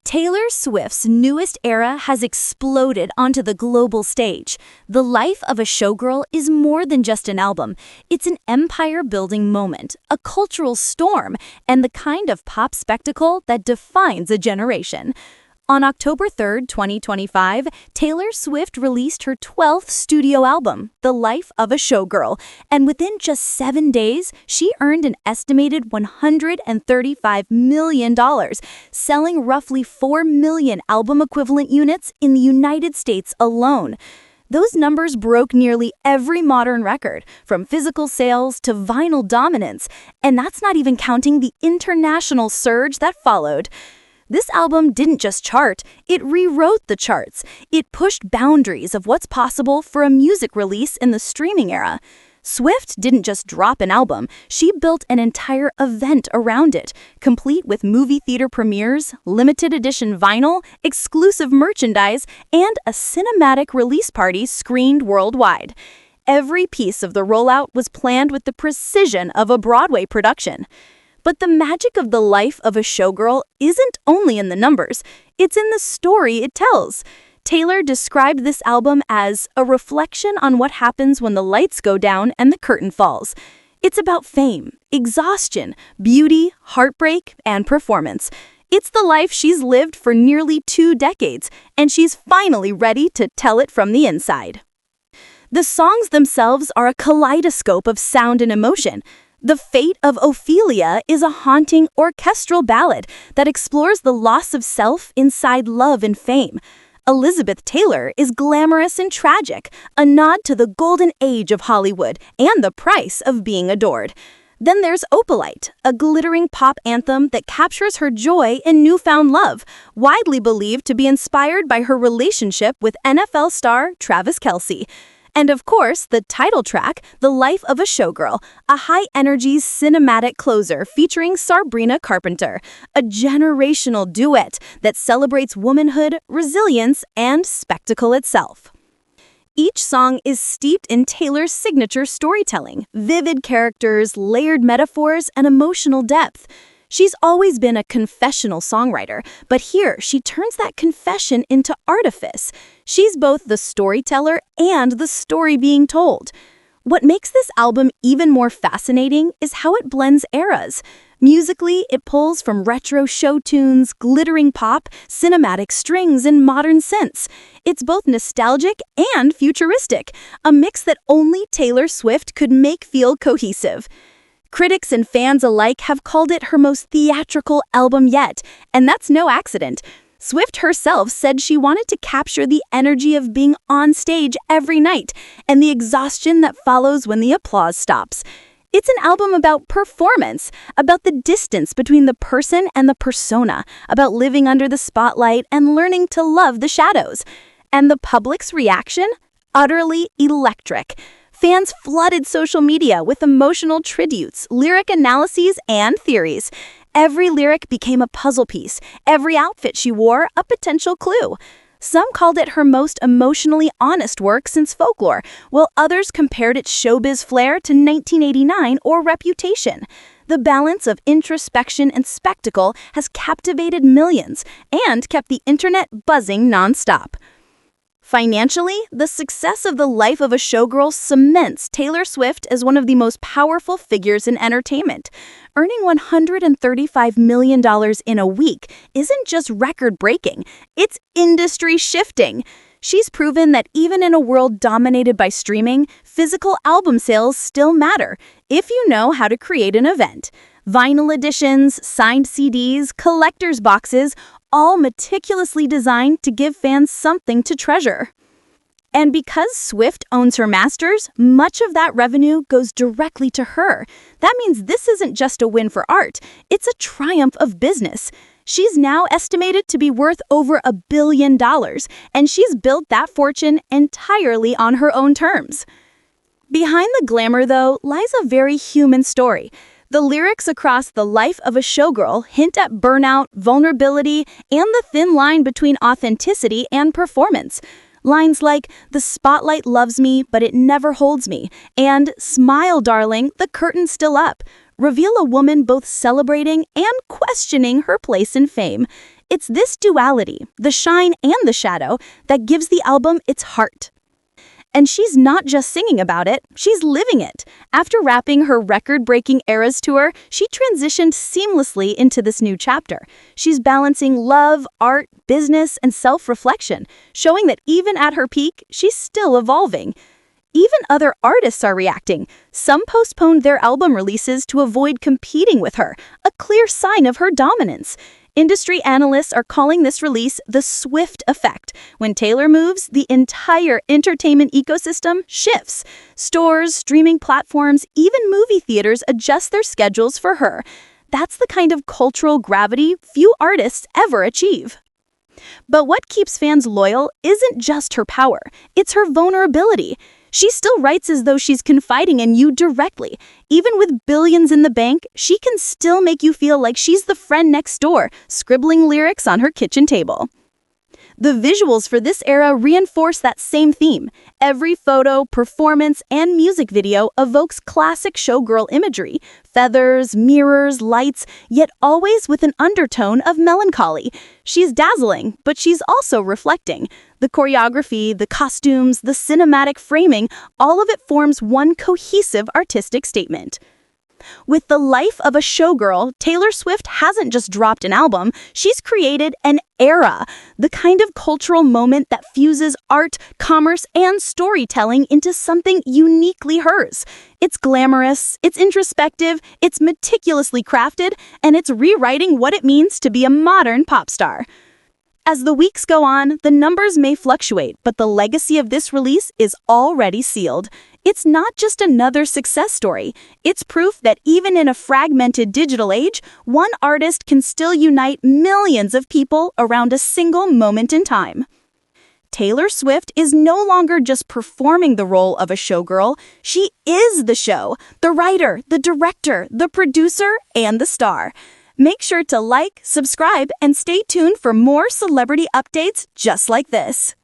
Taylor Swift's newest era has exploded onto the global stage. The Life of a Showgirl is more than just an album. It's an empire-building moment, a cultural storm, and the kind of pop spectacle that defines a generation. On October 3rd, 2025, Taylor Swift released her 12th studio album, The Life of a Showgirl, and within just 7 days, she earned an estimated $135 million, selling roughly 4 million album-equivalent units in the United States alone. Those numbers broke nearly every modern record, from physical sales to vinyl dominance, and that's not even counting the international surge that followed. This album didn't just chart, it rewrote the charts. It pushed boundaries of what's possible for a music release in the streaming era. Swift didn't just drop an album, she built an entire event around it, complete with movie theater premieres, limited edition vinyl, exclusive merchandise, and a cinematic release party screened worldwide. Every piece of the rollout was planned with the precision of a Broadway production. But the magic of The Life of a Showgirl isn't only in the numbers, it's in the story it tells. Taylor described this album as a reflection on what happens when the lights go down and the curtain falls. It's about fame, exhaustion, beauty, heartbreak, and performance. It's the life she's lived for nearly 2 decades, and she's finally ready to tell it from the inside. The songs themselves are a kaleidoscope of sound and emotion. The Fate of Ophelia is a haunting orchestral ballad that explores the loss of self inside love and fame. Elizabeth Taylor is glamorous and tragic, a nod to the golden age of Hollywood and the price of being adored. Then there's Opalite, a glittering pop anthem that captures her joy in newfound love, widely believed to be inspired by her relationship with NFL star Travis Kelce. And of course, the title track, The Life of a Showgirl, a high-energy cinematic closer featuring Sabrina Carpenter, a generational duet that celebrates womanhood, resilience, and spectacle itself. Each song is steeped in Taylor's signature storytelling, vivid characters, layered metaphors, and emotional depth. She's always been a confessional songwriter, but here she turns that confession into artifice. She's both the storyteller and the story being told. What makes this album even more fascinating is how it blends eras. Musically, it pulls from retro show tunes, glittering pop, cinematic strings, and modern synths. It's both nostalgic and futuristic, a mix that only Taylor Swift could make feel cohesive. Critics and fans alike have called it her most theatrical album yet, and that's no accident. Swift herself said she wanted to capture the energy of being on stage every night and the exhaustion that follows when the applause stops. It's an album about performance, about the distance between the person and the persona, about living under the spotlight and learning to love the shadows. And the public's reaction? Utterly electric. Fans flooded social media with emotional tributes, lyric analyses, and theories. Every lyric became a puzzle piece, every outfit she wore a potential clue. Some called it her most emotionally honest work since Folklore, while others compared its showbiz flair to 1989 or Reputation. The balance of introspection and spectacle has captivated millions and kept the internet buzzing nonstop. Financially, the success of The Life of a Showgirl cements Taylor Swift as one of the most powerful figures in entertainment. Earning $135 million in a week isn't just record-breaking, it's industry-shifting. She's proven that even in a world dominated by streaming, physical album sales still matter, if you know how to create an event. Vinyl editions, signed CDs, collector's boxes, all meticulously designed to give fans something to treasure. And because Swift owns her masters, much of that revenue goes directly to her. That means this isn't just a win for art, it's a triumph of business. She's now estimated to be worth over $1 billion, and she's built that fortune entirely on her own terms. Behind the glamour, though, lies a very human story. The lyrics across The Life of a Showgirl hint at burnout, vulnerability, and the thin line between authenticity and performance. Lines like, "The spotlight loves me, but it never holds me," and "Smile, darling, the curtain's still up," reveal a woman both celebrating and questioning her place in fame. It's this duality, the shine and the shadow, that gives the album its heart. And she's not just singing about it, she's living it. After wrapping her record-breaking Eras tour, she transitioned seamlessly into this new chapter. She's balancing love, art, business, and self-reflection, showing that even at her peak, she's still evolving. Even other artists are reacting. Some postponed their album releases to avoid competing with her, a clear sign of her dominance. Industry analysts are calling this release the Swift effect. When Taylor moves, the entire entertainment ecosystem shifts. Stores, streaming platforms, even movie theaters adjust their schedules for her. That's the kind of cultural gravity few artists ever achieve. But what keeps fans loyal isn't just her power, it's her vulnerability. She still writes as though she's confiding in you directly. Even with billions in the bank, she can still make you feel like she's the friend next door, scribbling lyrics on her kitchen table. The visuals for this era reinforce that same theme. Every photo, performance, and music video evokes classic showgirl imagery. Feathers, mirrors, lights, yet always with an undertone of melancholy. She's dazzling, but she's also reflecting. The choreography, the costumes, the cinematic framing, all of it forms one cohesive artistic statement. With the life of a showgirl, Taylor Swift hasn't just dropped an album, she's created an era, the kind of cultural moment that fuses art, commerce, and storytelling into something uniquely hers. It's glamorous, it's introspective, it's meticulously crafted, and it's rewriting what it means to be a modern pop star. As the weeks go on, the numbers may fluctuate, but the legacy of this release is already sealed. It's not just another success story. It's proof that even in a fragmented digital age, one artist can still unite millions of people around a single moment in time. Taylor Swift is no longer just performing the role of a showgirl. She is the show, the writer, the director, the producer, and the star. Make sure to like, subscribe, and stay tuned for more celebrity updates just like this.